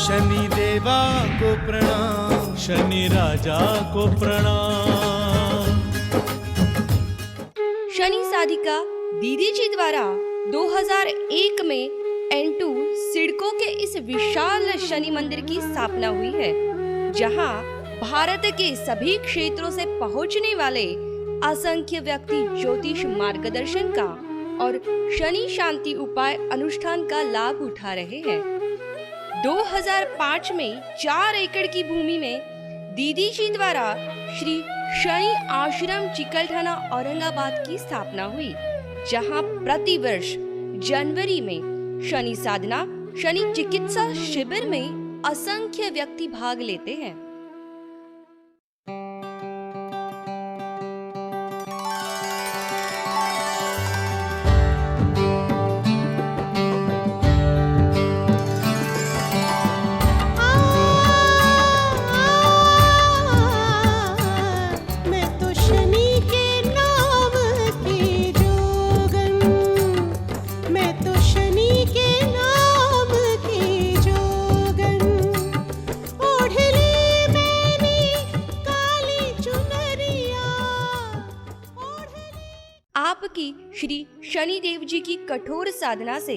शनि देवा को प्रणाम, शनि राजा को प्रणाम। शनि साधिका दीदी जी द्वारा 2001 में N2 सिडको के इस विशाल शनि मंदिर की स्थापना हुई है, जहां भारत के सभी क्षेत्रों से पहुंचने वाले असंख्य व्यक्ति ज्योतिष मार्गदर्शन का और शनि शांति उपाय अनुष्ठान का लाभ उठा रहे हैं। 2005 में 4 एकड़ की भूमि में दीदी जी द्वारा श्री शनि आश्रम चिकलठाना औरंगाबाद की स्थापना हुई, जहां प्रतिवर्ष जनवरी में शनि साधना, शनि चिकित्सा शिविर में असंख्य व्यक्ति भाग लेते हैं। आपकी श्री शनि देव जी की कठोर साधना से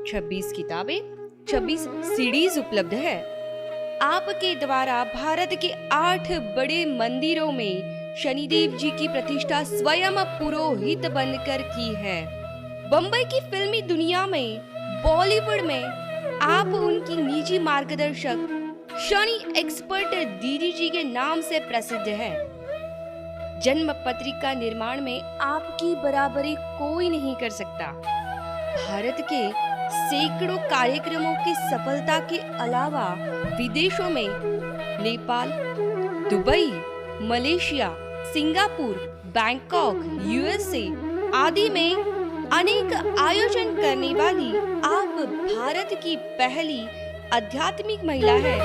26 किताबें, 26 सीडीज उपलब्ध है। आपके द्वारा भारत के 8 बड़े मंदिरों में शनिदेव जी की प्रतिष्ठा स्वयं पुरोहित बनकर की है। बम्बई की फिल्मी दुनिया में, बॉलीवुड में आप उनकी निजी मार्गदर्शक शनि एक्सपर्ट दीदी जी के नाम से प्रसिद्ध है। जन्म पत्रिका निर्माण में आपकी बराबरी कोई नहीं कर सकता। भारत के सैकड़ों कार्यक्रमों की सफलता के अलावा विदेशों में Nepal, Dubai, Malaysia, Singapore, Bangkok, USA आदि में अनेक आयोजन करने वाली आप भारत की पहली आध्यात्मिक महिला है।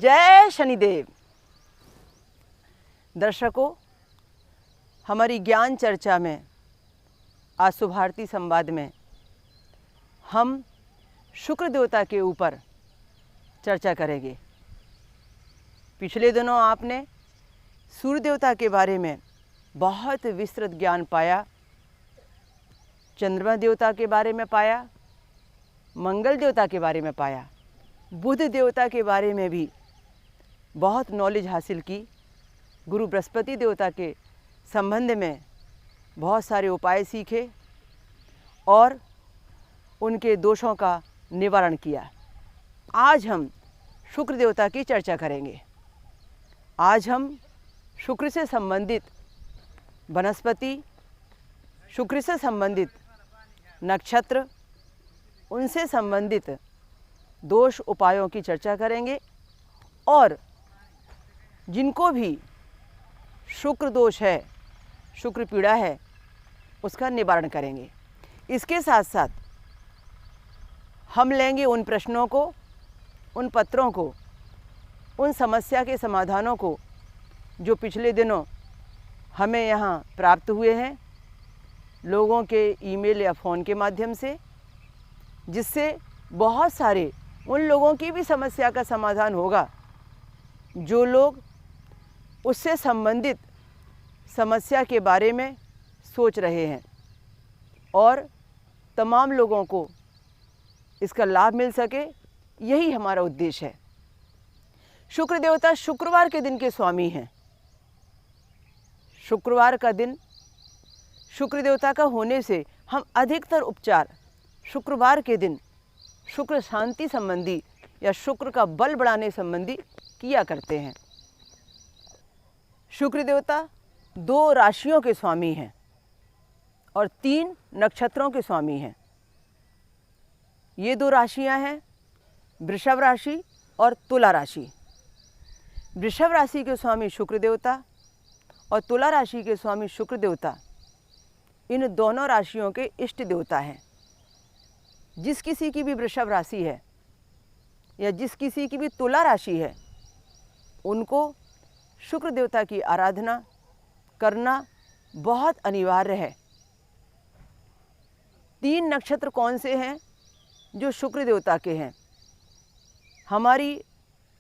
जय शनिदेव। दर्शकों, हमारी ज्ञान चर्चा में आज सुभारती संवाद में हम शुक्र देवता के ऊपर चर्चा करेंगे। पिछले दिनों आपने सूर्य देवता के बारे में बहुत विस्तृत ज्ञान पाया, चंद्रमा देवता के बारे में पाया, मंगल देवता के बारे में पाया, बुध देवता के बारे में भी बहुत नॉलेज हासिल की, गुरु बृहस्पति देवता के संबंध में बहुत सारे उपाय सीखे और उनके दोषों का निवारण किया। आज हम शुक्र देवता की चर्चा करेंगे। आज हम शुक्र से संबंधित वनस्पति, शुक्र से संबंधित नक्षत्र, उनसे संबंधित दोष उपायों की चर्चा करेंगे और जिनको भी शुक्र दोष है, शुक्र पीड़ा है, उसका निवारण करेंगे। इसके साथ साथ हम लेंगे उन प्रश्नों को, उन पत्रों को, उन समस्या के समाधानों को जो पिछले दिनों हमें यहाँ प्राप्त हुए हैं, लोगों के ईमेल या फ़ोन के माध्यम से, जिससे बहुत सारे उन लोगों की भी समस्या का समाधान होगा जो लोग उससे संबंधित समस्या के बारे में सोच रहे हैं और तमाम लोगों को इसका लाभ मिल सके, यही हमारा उद्देश्य है। शुक्र देवता शुक्रवार के दिन के स्वामी हैं। शुक्रवार का दिन शुक्र देवता का होने से हम अधिकतर उपचार शुक्रवार के दिन शुक्र शांति संबंधी या शुक्र का बल बढ़ाने संबंधी किया करते हैं। शुक्र देवता 2 राशियों के स्वामी हैं और 3 नक्षत्रों के स्वामी हैं। ये 2 राशियां हैं वृषभ राशि और तुला राशि। वृषभ राशि के स्वामी शुक्र देवता और तुला राशि के स्वामी शुक्र देवता इन दोनों राशियों के इष्ट देवता हैं। जिस किसी की भी वृषभ राशि है या जिस किसी की भी तुला राशि है, उनको शुक्र देवता की आराधना करना बहुत अनिवार्य है। 3 नक्षत्र कौन से हैं जो शुक्र देवता के हैं? हमारी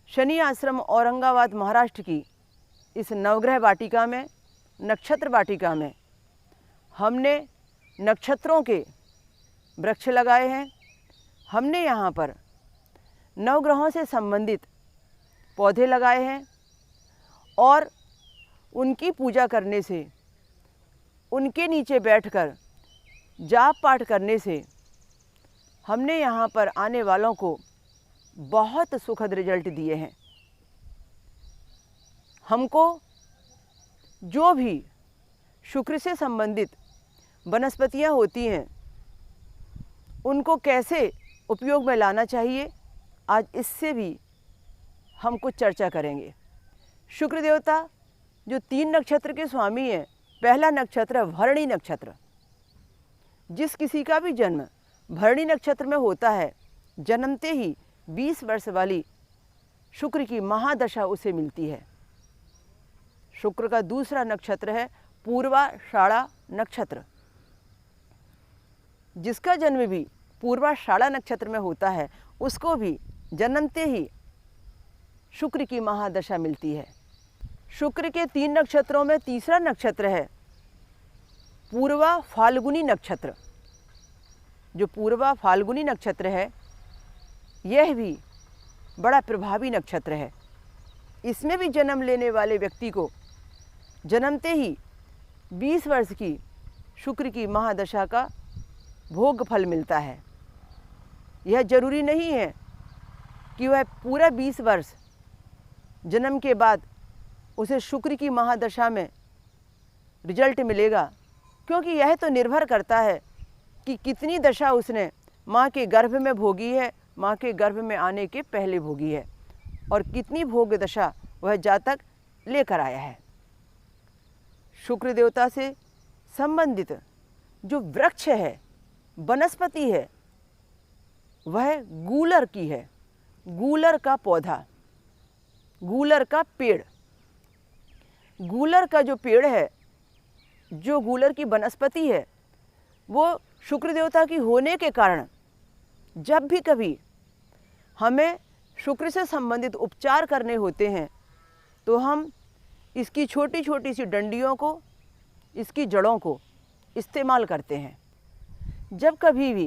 शनि आश्रम औरंगाबाद महाराष्ट्र की इस नवग्रह वाटिका में, नक्षत्र वाटिका में, हमने नक्षत्रों के वृक्ष लगाए हैं। हमने यहाँ पर नवग्रहों से संबंधित पौधे लगाए हैं और उनकी पूजा करने से, उनके नीचे बैठकर जाप पाठ करने से हमने यहाँ पर आने वालों को बहुत सुखद रिजल्ट दिए हैं। हमको जो भी शुक्र से संबंधित वनस्पतियाँ होती हैं उनको कैसे उपयोग में लाना चाहिए, आज इससे भी हम कुछ चर्चा करेंगे। शुक्र देवता जो 3 नक्षत्र के स्वामी हैं, पहला नक्षत्र है भरणी नक्षत्र। जिस किसी का भी जन्म भरणी नक्षत्र में होता है, जन्मते ही 20 वर्ष वाली शुक्र की महादशा उसे मिलती है। शुक्र का दूसरा नक्षत्र है पूर्वाषाढ़ा नक्षत्र। जिसका जन्म भी पूर्वाषाढ़ा नक्षत्र में होता है, उसको भी जन्मते ही शुक्र की महादशा मिलती है। शुक्र के 3 नक्षत्रों में तीसरा नक्षत्र है पूर्वा फाल्गुनी नक्षत्र। जो पूर्वा फाल्गुनी नक्षत्र है, यह भी बड़ा प्रभावी नक्षत्र है। इसमें भी जन्म लेने वाले व्यक्ति को जन्मते ही 20 वर्ष की शुक्र की महादशा का भोग फल मिलता है। यह जरूरी नहीं है कि वह पूरा 20 वर्ष जन्म के बाद उसे शुक्र की महादशा में रिजल्ट मिलेगा, क्योंकि यह तो निर्भर करता है कि कितनी दशा उसने माँ के गर्भ में भोगी है, माँ के गर्भ में आने के पहले भोगी है, और कितनी भोग दशा वह जातक लेकर आया है। शुक्र देवता से संबंधित जो वृक्ष है, वनस्पति है, वह गूलर की है। गूलर का पौधा, गूलर का पेड़। गूलर का जो पेड़ है, जो गूलर की वनस्पति है, वो शुक्र देवता की होने के कारण जब भी कभी हमें शुक्र से संबंधित उपचार करने होते हैं तो हम इसकी छोटी छोटी सी डंडियों को, इसकी जड़ों को इस्तेमाल करते हैं। जब कभी भी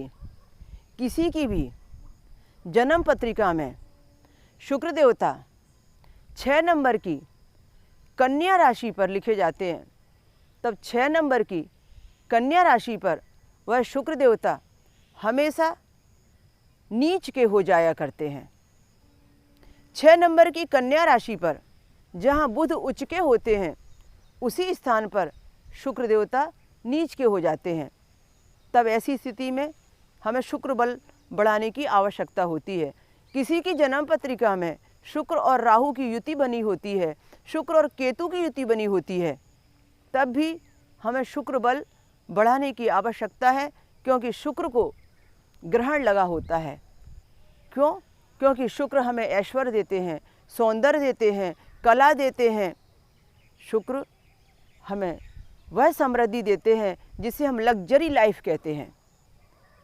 किसी की भी जन्म पत्रिका में शुक्र देवता 6 नंबर की कन्या राशि पर लिखे जाते हैं, तब 6 नंबर की कन्या राशि पर वह शुक्र देवता हमेशा नीच के हो जाया करते हैं। 6 नंबर की कन्या राशि पर जहाँ बुध उच्च के होते हैं, उसी स्थान पर शुक्र देवता नीच के हो जाते हैं। तब ऐसी स्थिति में हमें शुक्र बल बढ़ाने की आवश्यकता होती है। किसी की जन्म पत्रिका में शुक्र और राहु की युति बनी होती है, शुक्र और केतु की युति बनी होती है, तब भी हमें शुक्र बल बढ़ाने की आवश्यकता है, क्योंकि शुक्र को ग्रहण लगा होता है। क्यों? क्योंकि शुक्र हमें ऐश्वर्य देते हैं, सौंदर्य देते हैं, कला देते हैं। शुक्र हमें वह समृद्धि देते हैं जिसे हम लग्जरी लाइफ कहते हैं।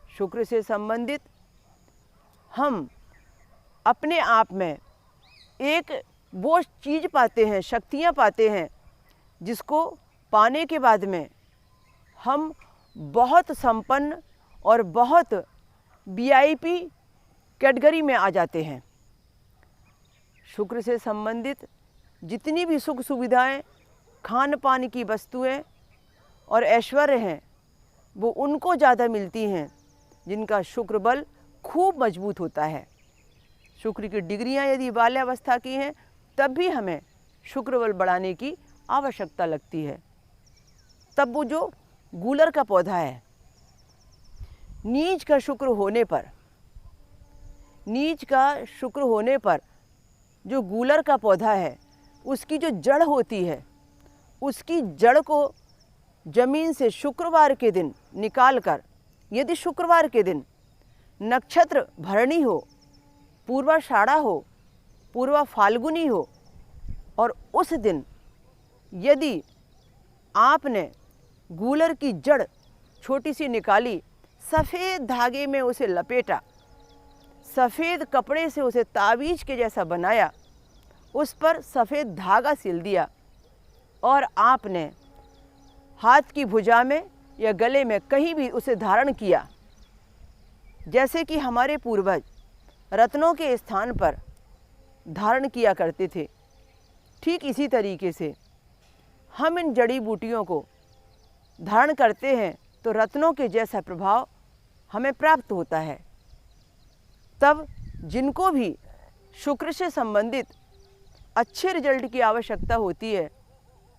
शुक्र से संबंधित हम अपने आप में एक वो चीज़ पाते हैं, शक्तियाँ पाते हैं, जिसको पाने के बाद में हम बहुत संपन्न और बहुत वीआईपी कैटेगरी में आ जाते हैं। शुक्र से संबंधित जितनी भी सुख सुविधाएं, खान पान की वस्तुएं और ऐश्वर्य हैं, वो उनको ज़्यादा मिलती हैं जिनका शुक्र बल खूब मजबूत होता है। शुक्र की डिग्रियां यदि बाल्यावस्था की हैं, तब भी हमें शुक्र बल बढ़ाने की आवश्यकता लगती है। तब वो जो गूलर का पौधा है, नीच का शुक्र होने पर, नीच का शुक्र होने पर जो गूलर का पौधा है, उसकी जो जड़ होती है, उसकी जड़ को जमीन से शुक्रवार के दिन निकालकर, यदि शुक्रवार के दिन नक्षत्र भरणी हो, पूर्वाषाढ़ा हो, पूर्वा फाल्गुनी हो, और उस दिन यदि आपने गूलर की जड़ छोटी सी निकाली, सफ़ेद धागे में उसे लपेटा, सफ़ेद कपड़े से उसे तावीज़ के जैसा बनाया, उस पर सफ़ेद धागा सिल दिया और आपने हाथ की भुजा में या गले में कहीं भी उसे धारण किया, जैसे कि हमारे पूर्वज रत्नों के स्थान पर धारण किया करते थे, ठीक इसी तरीके से हम इन जड़ी बूटियों को धारण करते हैं तो रत्नों के जैसा प्रभाव हमें प्राप्त होता है। तब जिनको भी शुक्र से संबंधित अच्छे रिजल्ट की आवश्यकता होती है,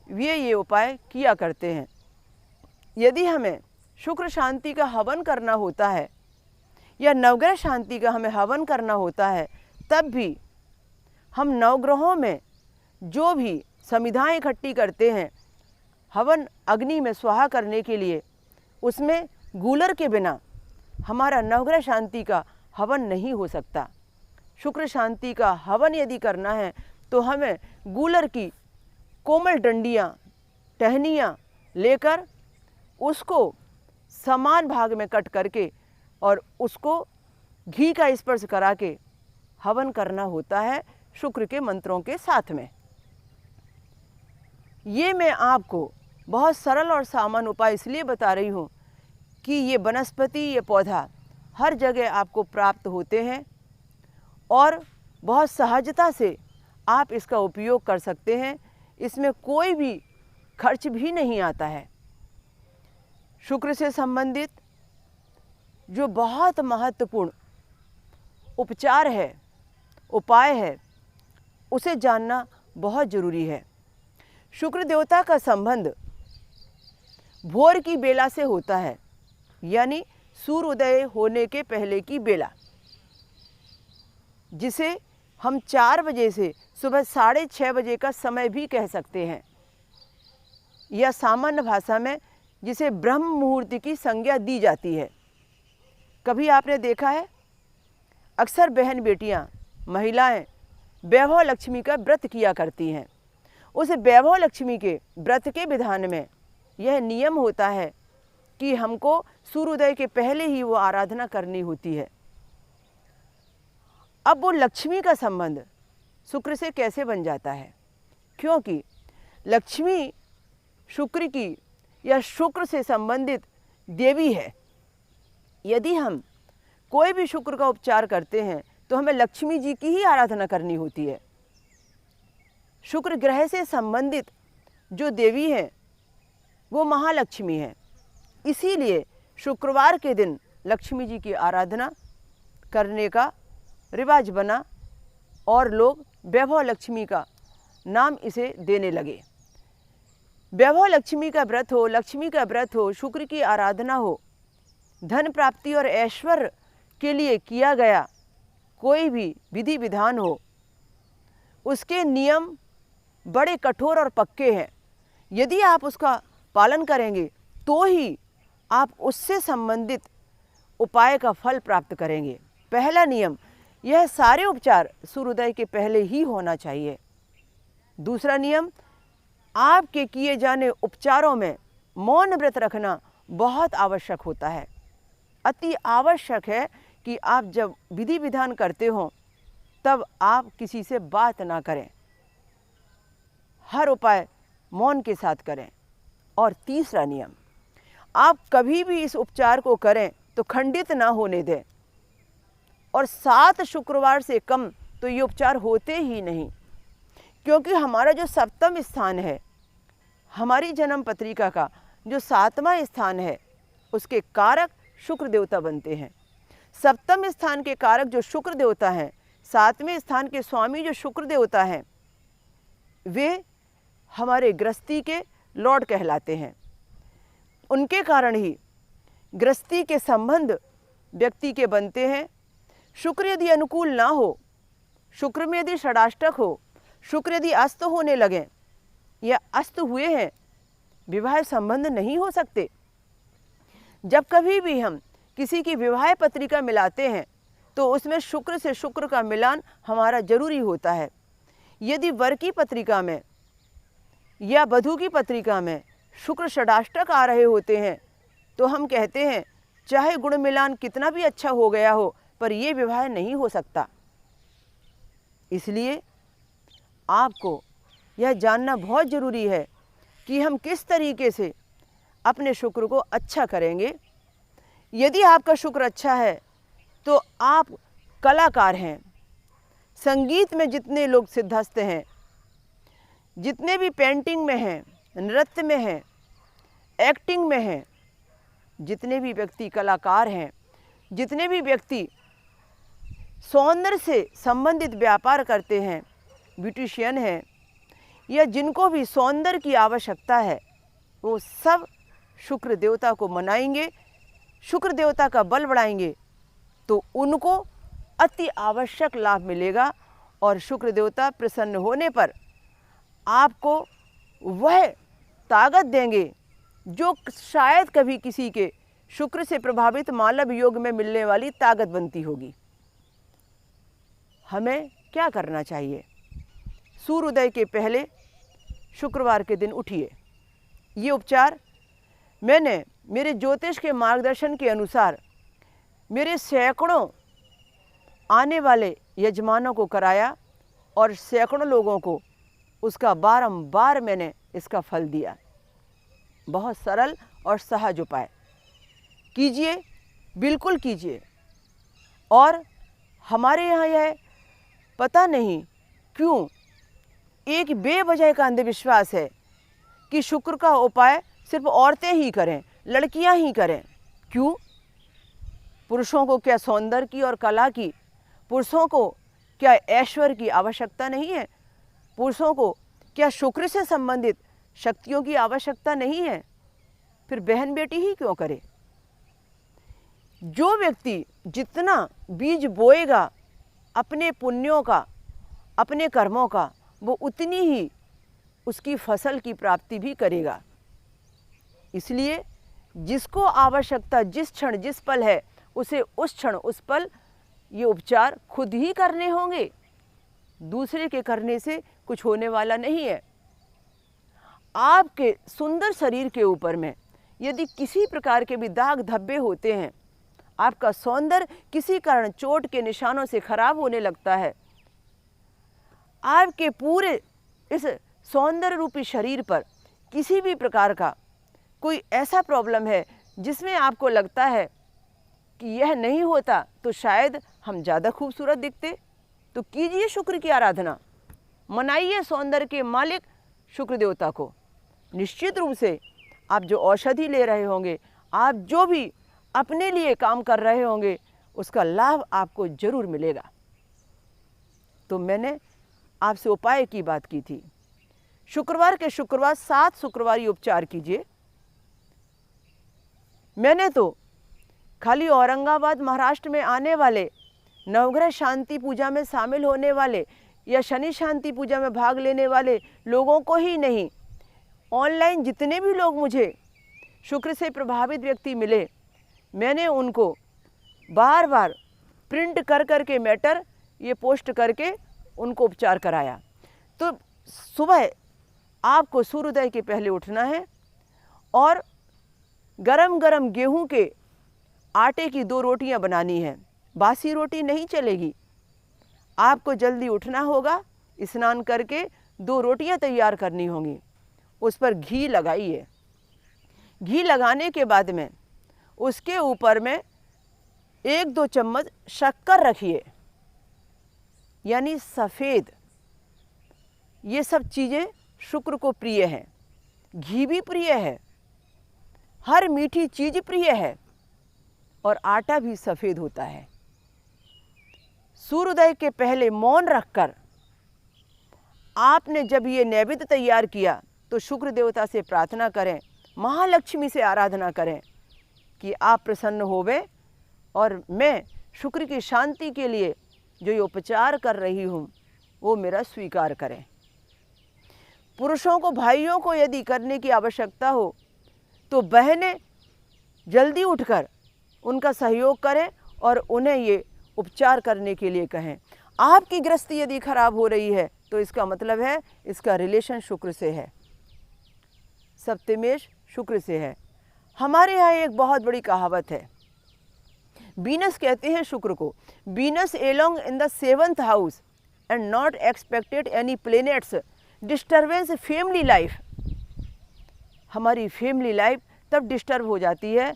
वे ये उपाय किया करते हैं। यदि हमें शुक्र शांति का हवन करना होता है या नवग्रह शांति का हमें हवन करना होता है, तब भी हम नवग्रहों में जो भी समिधाएं इकट्ठी करते हैं हवन अग्नि में स्वाहा करने के लिए, उसमें गूलर के बिना हमारा नवग्रह शांति का हवन नहीं हो सकता। शुक्र शांति का हवन यदि करना है तो हमें गूलर की कोमल डंडियाँ, टहनियाँ लेकर उसको समान भाग में कट करके और उसको घी का स्पर्श करा के हवन करना होता है शुक्र के मंत्रों के साथ में। ये मैं आपको बहुत सरल और सामान्य उपाय इसलिए बता रही हूँ कि ये वनस्पति, ये पौधा हर जगह आपको प्राप्त होते हैं और बहुत सहजता से आप इसका उपयोग कर सकते हैं। इसमें कोई भी खर्च भी नहीं आता है। शुक्र से संबंधित जो बहुत महत्वपूर्ण उपचार है, उपाय है, उसे जानना बहुत ज़रूरी है। शुक्र देवता का संबंध भोर की बेला से होता है, यानी सूर्योदय होने के पहले की बेला, जिसे हम 4 बजे से सुबह 6:30 बजे का समय भी कह सकते हैं, या सामान्य भाषा में जिसे ब्रह्म मुहूर्त की संज्ञा दी जाती है। कभी आपने देखा है अक्सर बहन बेटियां, महिलाएं वैभव लक्ष्मी का व्रत किया करती हैं। उस वैभव लक्ष्मी के व्रत के विधान में यह नियम होता है कि हमको सूर्योदय के पहले ही वो आराधना करनी होती है। अब वो लक्ष्मी का संबंध शुक्र से कैसे बन जाता है? क्योंकि लक्ष्मी शुक्र की या शुक्र से संबंधित देवी है। यदि हम कोई भी शुक्र का उपचार करते हैं तो हमें लक्ष्मी जी की ही आराधना करनी होती है। शुक्र ग्रह से संबंधित जो देवी है वो महालक्ष्मी है। इसीलिए शुक्रवार के दिन लक्ष्मी जी की आराधना करने का रिवाज बना और लोग वैभव लक्ष्मी का नाम इसे देने लगे। वैभव लक्ष्मी का व्रत हो, लक्ष्मी का व्रत हो, शुक्र की आराधना हो, धन प्राप्ति और ऐश्वर्य के लिए किया गया कोई भी विधि विधान हो, उसके नियम बड़े कठोर और पक्के हैं। यदि आप उसका पालन करेंगे तो ही आप उससे संबंधित उपाय का फल प्राप्त करेंगे। पहला नियम, यह सारे उपचार सूर्योदय के पहले ही होना चाहिए। दूसरा नियम, आपके किए जाने उपचारों में मौन व्रत रखना बहुत आवश्यक होता है। अति आवश्यक है कि आप जब विधि विधान करते हो तब आप किसी से बात ना करें, हर उपाय मौन के साथ करें। और तीसरा नियम, आप कभी भी इस उपचार को करें तो खंडित ना होने दें, और 7 शुक्रवार से कम तो ये उपचार होते ही नहीं, क्योंकि हमारा जो सप्तम स्थान है, हमारी जन्म पत्रिका का जो 7वां स्थान है, उसके कारक शुक्र देवता बनते हैं। सप्तम स्थान के कारक जो शुक्र देवता हैं, 7वें स्थान के स्वामी जो शुक्र देवता हैं, वे हमारे गृहस्थी के लॉर्ड कहलाते हैं। उनके कारण ही गृहस्थी के संबंध व्यक्ति के बनते हैं। शुक्र यदि अनुकूल ना हो, शुक्र में यदि षडाष्टक हो, शुक्र यदि अस्त होने लगें या अस्त हुए हैं, विवाह संबंध नहीं हो सकते। जब कभी भी हम किसी की विवाह पत्रिका मिलाते हैं तो उसमें शुक्र से शुक्र का मिलान हमारा जरूरी होता है। यदि वर की पत्रिका में या वधू की पत्रिका में शुक्र षडाष्टक आ रहे होते हैं तो हम कहते हैं चाहे गुण मिलान कितना भी अच्छा हो गया हो पर ये विवाह नहीं हो सकता। इसलिए आपको यह जानना बहुत ज़रूरी है कि हम किस तरीके से अपने शुक्र को अच्छा करेंगे। यदि आपका शुक्र अच्छा है तो आप कलाकार हैं। संगीत में जितने लोग सिद्धहस्त हैं, जितने भी पेंटिंग में हैं, नृत्य में हैं, एक्टिंग में हैं, जितने भी व्यक्ति कलाकार हैं, जितने भी व्यक्ति सौंदर्य से संबंधित व्यापार करते हैं, ब्यूटिशियन हैं, या जिनको भी सौंदर्य की आवश्यकता है, वो सब शुक्र देवता को मनाएंगे, शुक्र देवता का बल बढ़ाएंगे तो उनको अति आवश्यक लाभ मिलेगा और शुक्र देवता प्रसन्न होने पर आपको वह ताकत देंगे जो शायद कभी किसी के शुक्र से प्रभावित मालव योग में मिलने वाली ताकत बनती होगी। हमें क्या करना चाहिए? सूर्योदय के पहले शुक्रवार के दिन उठिए। ये उपचार मैंने मेरे ज्योतिष के मार्गदर्शन के अनुसार मेरे सैकड़ों आने वाले यजमानों को कराया और सैकड़ों लोगों को उसका बारंबार मैंने इसका फल दिया। बहुत सरल और सहज उपाय, कीजिए, बिल्कुल कीजिए। और हमारे यहाँ यह पता नहीं क्यों एक बेवजह का अंधविश्वास है कि शुक्र का उपाय सिर्फ औरतें ही करें, लड़कियां ही करें। क्यों? पुरुषों को क्या सौंदर्य की और कला की, पुरुषों को क्या ऐश्वर्य की आवश्यकता नहीं है? पुरुषों को क्या शुक्र से संबंधित शक्तियों की आवश्यकता नहीं है? फिर बहन बेटी ही क्यों करे? जो व्यक्ति जितना बीज बोएगा अपने पुण्यों का, अपने कर्मों का, वो उतनी ही उसकी फसल की प्राप्ति भी करेगा। इसलिए जिसको आवश्यकता जिस क्षण जिस पल है उसे उस क्षण उस पल ये उपचार खुद ही करने होंगे। दूसरे के करने से कुछ होने वाला नहीं है। आपके सुंदर शरीर के ऊपर में यदि किसी प्रकार के भी दाग धब्बे होते हैं, आपका सौंदर्य किसी कारण चोट के निशानों से खराब होने लगता है, आपके पूरे इस सौंदर्य रूपी शरीर पर किसी भी प्रकार का कोई ऐसा प्रॉब्लम है जिसमें आपको लगता है कि यह नहीं होता तो शायद हम ज़्यादा खूबसूरत दिखते, तो कीजिए शुक्र की आराधना, मनाइए सौंदर्य के मालिक शुक्र देवता को। निश्चित रूप से आप जो औषधि ले रहे होंगे, आप जो भी अपने लिए काम कर रहे होंगे, उसका लाभ आपको जरूर मिलेगा। तो मैंने आपसे उपाय की बात की थी। शुक्रवार के शुक्रवार 7 शुक्रवारी उपचार कीजिए। मैंने तो खाली औरंगाबाद महाराष्ट्र में आने वाले नवग्रह शांति पूजा में शामिल होने वाले या शनि शांति पूजा में भाग लेने वाले लोगों को ही नहीं, ऑनलाइन जितने भी लोग मुझे शुक्र से प्रभावित व्यक्ति मिले, मैंने उनको बार बार प्रिंट कर कर के मैटर ये पोस्ट करके उनको उपचार कराया। तो सुबह आपको सूर्योदय के पहले उठना है और गरम गरम गेहूं के आटे की 2 रोटियां बनानी है। बासी रोटी नहीं चलेगी। आपको जल्दी उठना होगा, स्नान करके 2 रोटियां तैयार करनी होंगी। उस पर घी लगाइए। घी लगाने के बाद में उसके ऊपर में 1-2 चम्मच शक्कर रखिए, यानी सफ़ेद। ये सब चीज़ें शुक्र को प्रिय हैं। घी भी प्रिय है, हर मीठी चीज़ प्रिय है, और आटा भी सफ़ेद होता है। सूर्योदय के पहले मौन रखकर आपने जब ये नैवेद्य तैयार किया तो शुक्र देवता से प्रार्थना करें, महालक्ष्मी से आराधना करें कि आप प्रसन्न होवे और मैं शुक्र की शांति के लिए जो ये उपचार कर रही हूँ वो मेरा स्वीकार करें। पुरुषों को, भाइयों को यदि करने की आवश्यकता हो तो बहनें जल्दी उठकर उनका सहयोग करें और उन्हें ये उपचार करने के लिए कहें। आपकी गृहस्थी यदि खराब हो रही है तो इसका मतलब है इसका रिलेशन शुक्र से है, सप्तमेश शुक्र से है। हमारे यहाँ एक बहुत बड़ी कहावत है, वीनस कहते हैं शुक्र को, Venus along in the 7th house and not expected any planets disturbance family life. हमारी फैमिली लाइफ तब डिस्टर्ब हो जाती है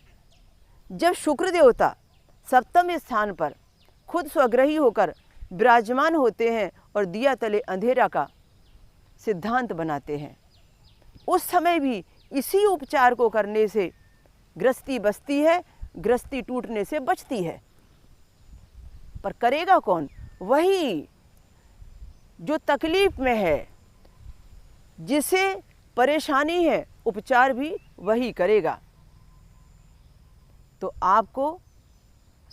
जब शुक्र देवता सप्तम स्थान पर खुद स्वग्रही होकर विराजमान होते हैं और दिया तले अंधेरा का सिद्धांत बनाते हैं। उस समय भी इसी उपचार को करने से गृहस्थी बचती है, गृहस्थी टूटने से बचती है। पर करेगा कौन? वही जो तकलीफ में है, जिसे परेशानी है, उपचार भी वही करेगा। तो आपको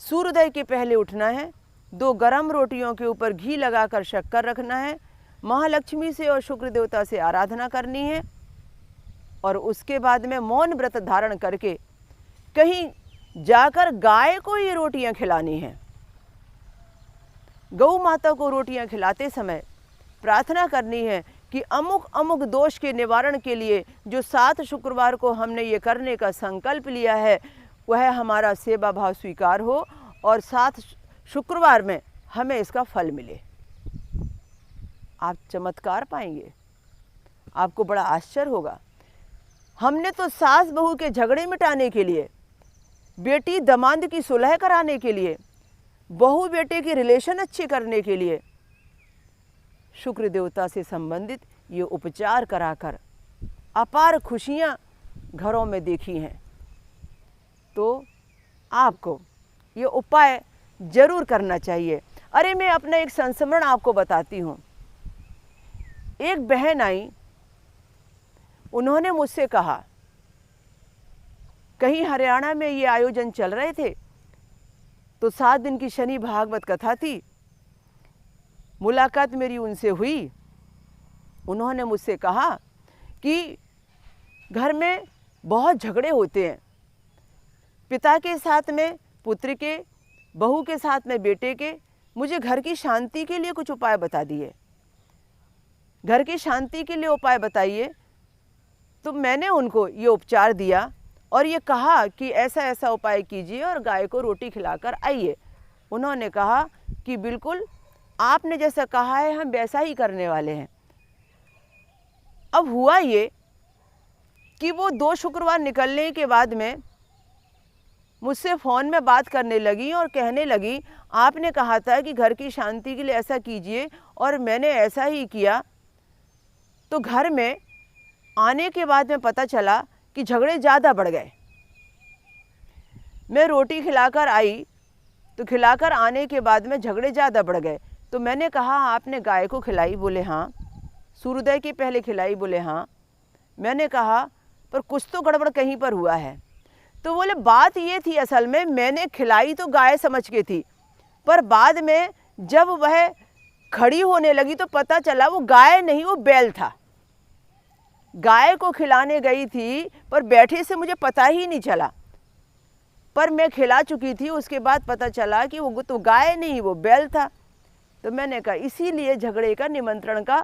सूर्योदय के पहले उठना है, 2 गरम रोटियों के ऊपर घी लगाकर शक्कर रखना है, महालक्ष्मी से और शुक्र देवता से आराधना करनी है और उसके बाद में मौन व्रत धारण करके कहीं जाकर गाय को ये रोटियां खिलानी हैं। गौ माता को रोटियां खिलाते समय प्रार्थना करनी है कि अमुक अमुक दोष के निवारण के लिए जो 7 शुक्रवार को हमने ये करने का संकल्प लिया है वह हमारा सेवा भाव स्वीकार हो और 7 शुक्रवार में हमें इसका फल मिले। आप चमत्कार पाएंगे, आपको बड़ा आश्चर्य होगा। हमने तो सास बहू के झगड़े मिटाने के लिए, बेटी दामाद की सुलह कराने के लिए, बहू बेटे के रिलेशन अच्छे करने के लिए शुक्र देवता से संबंधित ये उपचार कराकर अपार खुशियाँ घरों में देखी हैं। तो आपको ये उपाय जरूर करना चाहिए। अरे मैं अपना एक संस्मरण आपको बताती हूँ। एक बहन आई, उन्होंने मुझसे कहा, कहीं हरियाणा में ये आयोजन चल रहे थे तो 7 दिन की शनि भागवत कथा थी, मुलाकात मेरी उनसे हुई। उन्होंने मुझसे कहा कि घर में बहुत झगड़े होते हैं, पिता के साथ में पुत्र के, बहू के साथ में बेटे के। मुझे घर की शांति के लिए कुछ उपाय बता दिए, घर की शांति के लिए उपाय बताइए। तो मैंने उनको ये उपचार दिया और ये कहा कि ऐसा ऐसा उपाय कीजिए और गाय को रोटी खिलाकर आइए। उन्होंने कहा कि बिल्कुल आपने जैसा कहा है हम वैसा ही करने वाले हैं। अब हुआ ये कि वो 2 शुक्रवार निकलने के बाद में मुझसे फ़ोन में बात करने लगी और कहने लगी, आपने कहा था कि घर की शांति के लिए ऐसा कीजिए और मैंने ऐसा ही किया। तो घर में आने के बाद में पता चला कि झगड़े ज़्यादा बढ़ गए। मैं रोटी खिलाकर आई तो खिलाकर आने के बाद में झगड़े ज़्यादा बढ़ गए। तो मैंने कहा, आपने गाय को खिलाई? बोले हाँ। सूर्योदय के पहले खिलाई? बोले हाँ। मैंने कहा, पर कुछ तो गड़बड़ कहीं पर हुआ है। तो बोले बात ये थी, असल में मैंने खिलाई तो गाय समझ के थी, पर बाद में जब वह खड़ी होने लगी तो पता चला वो गाय नहीं, वो बैल था। गाय को खिलाने गई थी पर बैठे से मुझे पता ही नहीं चला, पर मैं खिला चुकी थी। उसके बाद पता चला कि वो तो गाय नहीं, वो बैल था। तो मैंने कहा इसीलिए झगड़े का निमंत्रण का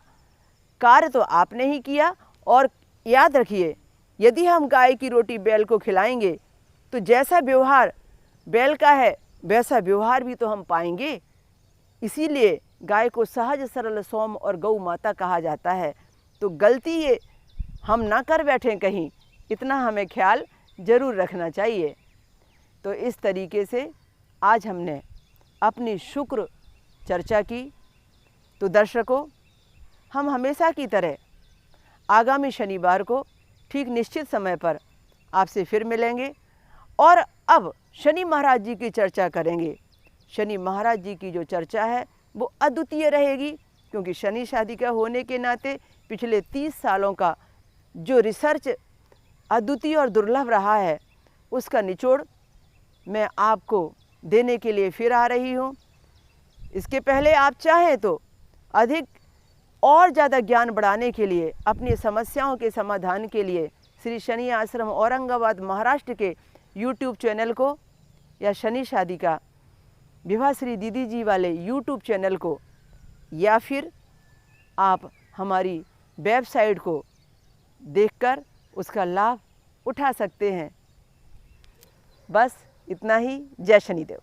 कार्य तो आपने ही किया। और याद रखिए, यदि हम गाय की रोटी बैल को खिलाएंगे तो जैसा व्यवहार बैल का है वैसा व्यवहार भी तो हम पाएंगे। इसीलिए गाय को सहज सरल सौम और गौ माता कहा जाता है। तो गलती ये हम ना कर बैठें कहीं, इतना हमें ख्याल जरूर रखना चाहिए। तो इस तरीके से आज हमने अपनी शुक्र चर्चा की। तो दर्शकों, हम हमेशा की तरह आगामी शनिवार को ठीक निश्चित समय पर आपसे फिर मिलेंगे और अब शनि महाराज जी की चर्चा करेंगे। शनि महाराज जी की जो चर्चा है वो अद्वितीय रहेगी, क्योंकि शनि शादिका होने के नाते पिछले 30 सालों का जो रिसर्च अद्वितीय और दुर्लभ रहा है उसका निचोड़ मैं आपको देने के लिए फिर आ रही हूँ। इसके पहले आप चाहें तो अधिक और ज़्यादा ज्ञान बढ़ाने के लिए, अपनी समस्याओं के समाधान के लिए श्री शनि आश्रम औरंगाबाद महाराष्ट्र के YouTube चैनल को या शनि शादिका विभा श्री दीदी जी वाले YouTube चैनल को, या फिर आप हमारी वेबसाइट को देखकर उसका लाभ उठा सकते हैं। बस इतना ही। जय शनिदेव।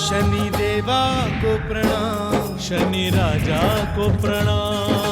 शनि देवा को प्रणाम, शनि राजा को प्रणाम।